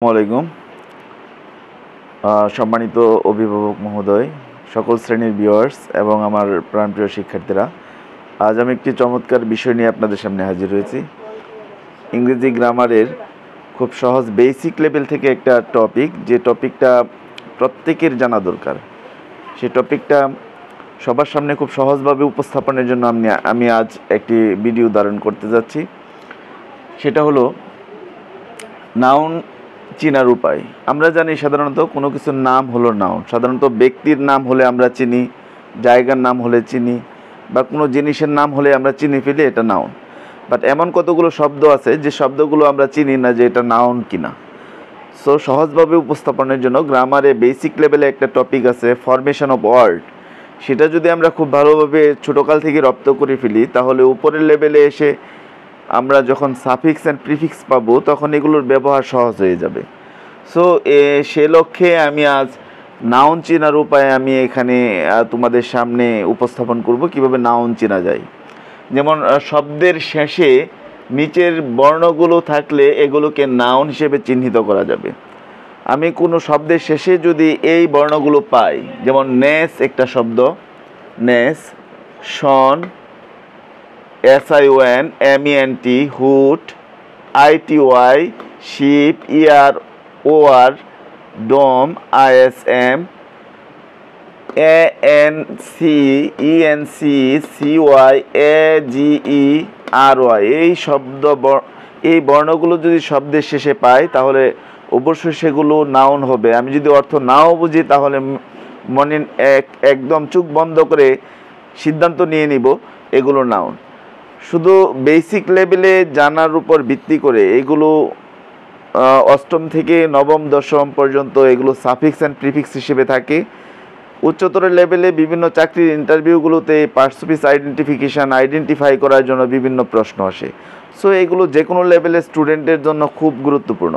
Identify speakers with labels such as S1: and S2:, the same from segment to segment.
S1: আসসালামাইকুম সম্মানিত অভিভাবক মহোদয়, সকল শ্রেণীর ভিউয়ার্স এবং আমার প্রাণপ্রিয় শিক্ষার্থীরা, আজ আমি একটি চমৎকার বিষয় নিয়ে আপনাদের সামনে হাজির হয়েছি। ইংরেজি গ্রামারের খুব সহজ বেসিক লেভেল থেকে একটা টপিক, যে টপিকটা প্রত্যেকের জানা দরকার। সেই টপিকটা সবার সামনে খুব সহজভাবে উপস্থাপনের জন্য আমি আজ একটি ভিডিও ধারণ করতে যাচ্ছি। সেটা হলো নাউন চিনার উপায়। আমরা জানি সাধারণত কোনো কিছুর নাম হলো নাউন। সাধারণত ব্যক্তির নাম হলে আমরা চিনি, জায়গার নাম হলে চিনি, বা কোনো জিনিসের নাম হলে আমরা চিনি ফেলি এটা নাউন। বাট এমন কতগুলো শব্দ আছে যে শব্দগুলো আমরা চিনি না যে এটা নাউন কিনা। সো সহজভাবে উপস্থাপনের জন্য গ্রামারে বেসিক লেভেলে একটা টপিক আছে, ফরমেশন অফ ওয়ার্ড। সেটা যদি আমরা খুব ভালোভাবে ছোটোকাল থেকে রপ্ত করে ফেলি, তাহলে উপরের লেভেলে এসে আমরা যখন সাফিক্স অ্যান্ড প্রিফিক্স পাবো তখন এগুলোর ব্যবহার সহজ হয়ে যাবে। সো সে লক্ষ্যে আমি আজ নাউন চেনার উপায় আমি এখানে তোমাদের সামনে উপস্থাপন করব, কিভাবে নাউন চেনা যায়। যেমন শব্দের শেষে নিচের বর্ণগুলো থাকলে এগুলোকে নাউন হিসেবে চিহ্নিত করা যাবে। আমি কোনো শব্দের শেষে যদি এই বর্ণগুলো পাই, যেমন নেস একটা শব্দ, নেস, শন, SION, MENT, হুট, ITY, শিপ, EROR, ডোম, ISM, ANC, ENC, CY, AGERY, এই বর্ণগুলো যদি শব্দের শেষে পাই তাহলে অবশ্যই সেগুলো নাউন হবে। আমি যদি অর্থ নাও বুঝি তাহলে মনে একদম চোখ বন্ধ করে সিদ্ধান্ত নিয়ে নিব এগুলো নাউন। শুধু বেসিক লেভেলে জানার উপর ভিত্তি করে এগুলো অষ্টম থেকে নবম দশম পর্যন্ত এগুলো সাফিক্স অ্যান্ড প্রিফিক্স হিসেবে থাকে। উচ্চতর লেভেলে বিভিন্ন চাকরির ইন্টারভিউগুলোতে পার্টস অফ স্পিচ আইডেন্টিফাই করার জন্য বিভিন্ন প্রশ্ন আসে। সো এগুলো যে কোনো লেভেলের স্টুডেন্টের জন্য খুব গুরুত্বপূর্ণ।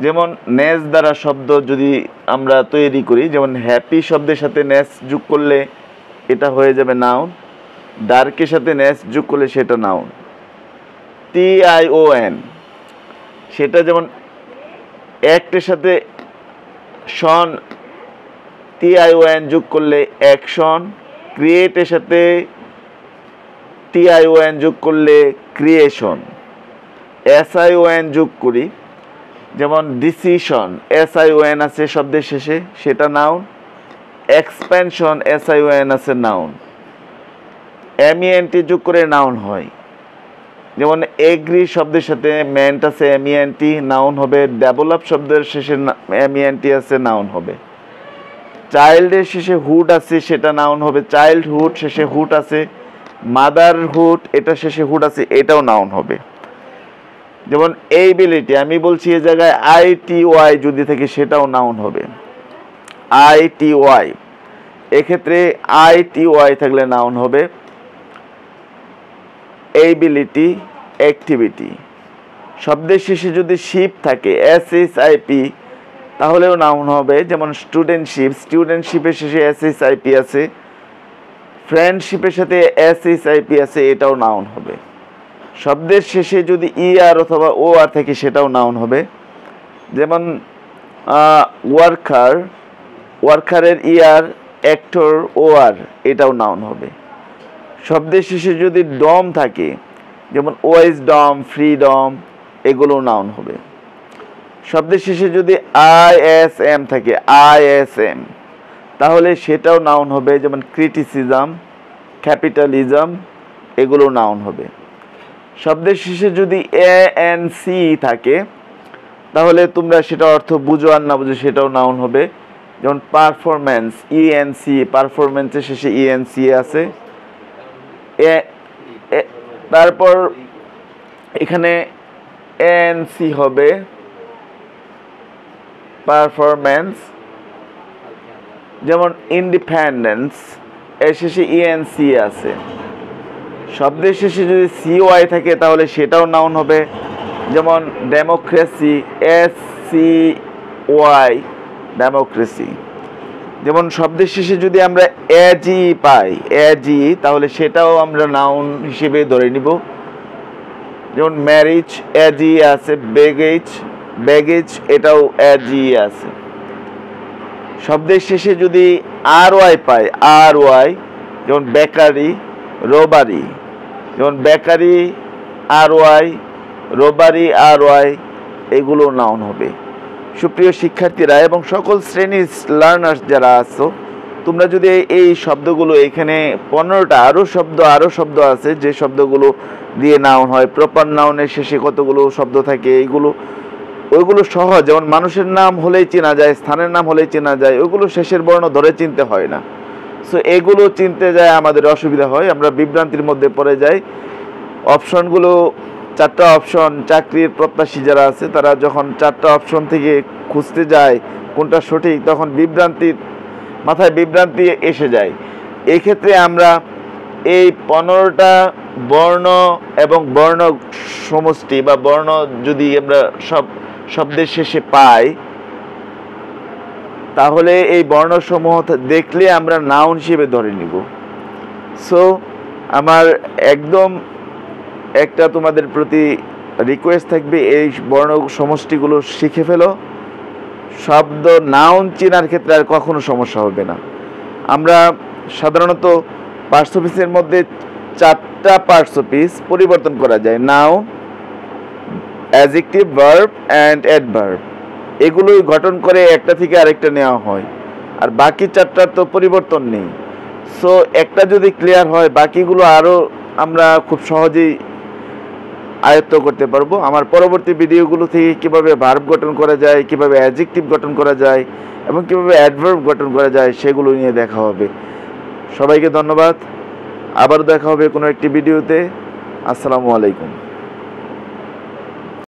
S1: যেমন নেস দ্বারা শব্দ যদি আমরা তৈরি করি, যেমন হ্যাপি শব্দের সাথে নেস যোগ করলে এটা হয়ে যাবে নাউন, ডার্কের সাথে নেস যোগ করলে সেটা নাউন। TION সেটা যেমন অ্যাক্টের সাথে শন, TION যোগ করলে অ্যাকশন, ক্রিয়েটের সাথে TION যোগ করলে ক্রিয়েশন। SION যোগ করি, যেমন ডিসিশন, SION আছে শব্দের শেষে, সেটা নাউন। এক্সপ্যানশন, SION আছে, নাউন। MENT যোগ করে নাউন হয়, যেমন এগ্রি শব্দের সাথে মেন্ট আছে, MENT, নাউন হবে। ডেভেলপ শব্দের শেষে MENT আছে, নাউন হবে। চাইল্ডের শেষে হুড আছে, সেটা নাউন হবে। চাইল্ডহুড শেষে হুড আছে। মাদারহুড এটা শেষে হুড আছে, এটাও নাউন হবে। যেমন এইবিলিটি, আমি বলছি এ জায়গায় ITY যদি থাকে সেটাও নাউন হবে। ITY এক্ষেত্রে ITY থাকলে নাউন হবে। এইবিলিটি, অ্যাক্টিভিটি। শব্দের শেষে যদি শিপ থাকে, SHIP, তাহলেও নাউন হবে। যেমন স্টুডেন্টশিপের শেষে SHIP আছে। ফ্রেন্ডশিপের সাথে SHIP আছে, এটাও নাউন হবে। শব্দের শেষে যদি ER অথবা OR থাকে সেটাও নাউন হবে। যেমন ওয়ার্কারের ER, অ্যাক্টর OR, এটাও নাউন হবে। শব্দের শেষে যদি ডম থাকে, যেমন ওয়াইজডম, ফ্রিডম, এগুলো নাউন হবে। শব্দের শেষে যদি ISM থাকে, ISM, তাহলে সেটাও নাউন হবে। যেমন ক্রিটিসিজম, ক্যাপিটালিজম, এগুলো নাউন হবে। শব্দের শেষে যদি ANC থাকে তাহলে তোমরা সেটা অর্থ বুঝো আর না বুঝো সেটাও নাউন হবে। যেমন পারফরম্যান্স, ENC, পারফরম্যান্সের শেষে ENC আছে। তারপর এখানে ANC হবে, পারফরম্যান্স। যেমন ইন্ডিপেন্ডেন্স, এর শেষে ENC আছে। শব্দের শেষে যদি CY থাকে তাহলে সেটাও নাউন হবে। যেমন ডেমোক্রেসি, SCY, ডেমোক্রেসি। যেমন শব্দের শেষে যদি আমরা AGE পাই, AGE, তাহলে সেটাও আমরা নাউন হিসেবে ধরে নিব। যেমন ম্যারিজ, AGE আছে। বেগেজ, ব্যাগেজ এটাও জি আছে। শব্দের শেষে যদি আর ওয়াই পাই, আর ওয়াই, যেমন বেকারি, রোবারি, যেমন বেকারি আর ওয়াই, রোবারি আর ওয়াই, এগুলো নাউন হবে। সুপ্রিয় শিক্ষার্থীরা এবং সকল শ্রেণীর লার্নার্স যারা আছো, তোমরা যদি এই শব্দগুলো, এখানে 15টা আরও শব্দ আছে যে শব্দগুলো দিয়ে নাউন হয়। প্রপার নাউনের শেষে কতগুলো শব্দ থাকে, এইগুলো ওইগুলো সহজ, যেমন মানুষের নাম হলেই চেনা যায়, স্থানের নাম হলেই চেনা যায়, ওইগুলো শেষের বর্ণ ধরে চিনতে হয় না। সো এগুলো চিনতে যায় আমাদের অসুবিধা হয়, আমরা বিভ্রান্তির মধ্যে পড়ে যাই। অপশনগুলো 4টা অপশন, চাকরির প্রত্যাশী যারা আছে তারা যখন 4টা অপশন থেকে খুঁজতে যায় কোনটা সঠিক, তখন মাথায় বিভ্রান্তি এসে যায়। এই ক্ষেত্রে আমরা এই 15টা বর্ণ এবং বর্ণ সমষ্টি বা বর্ণ যদি আমরা সব শব্দের শেষে পাই, তাহলে এই বর্ণসমূহ দেখলে আমরা নাউন হিসেবে ধরে নিব। সো আমার একদম একটা তোমাদের প্রতি রিকোয়েস্ট থাকবে, এই বর্ণ সমষ্টিগুলো শিখে ফেলো। শব্দ নাউন চেনার ক্ষেত্রে আর কখনো সমস্যা হবে না। আমরা সাধারণত পার্টস অফ স্পিচের মধ্যে 4টা পার্টস অফ স্পিচ পরিবর্তন করা যায়: noun, adjective, verb and adverb. এগুলোই গঠন করে একটা থেকে আরেকটা নেওয়া হয়, আর বাকি 4টার তো পরিবর্তন নেই। সো একটা যদি ক্লিয়ার হয়, বাকিগুলো আরও আমরা খুব সহজেই আয়ত্ত করতে পারবো। আমার পরবর্তী ভিডিওগুলো থেকে কিভাবে ভার্ব গঠন করা যায়, কিভাবে অ্যাডজেক্টিভ গঠন করা যায় এবং কিভাবে অ্যাডভার্ব গঠন করা যায় সেগুলো নিয়ে দেখা হবে। সবাইকে ধন্যবাদ। আবারও দেখা হবে কোনো একটি ভিডিওতে। আসসালামু আলাইকুম।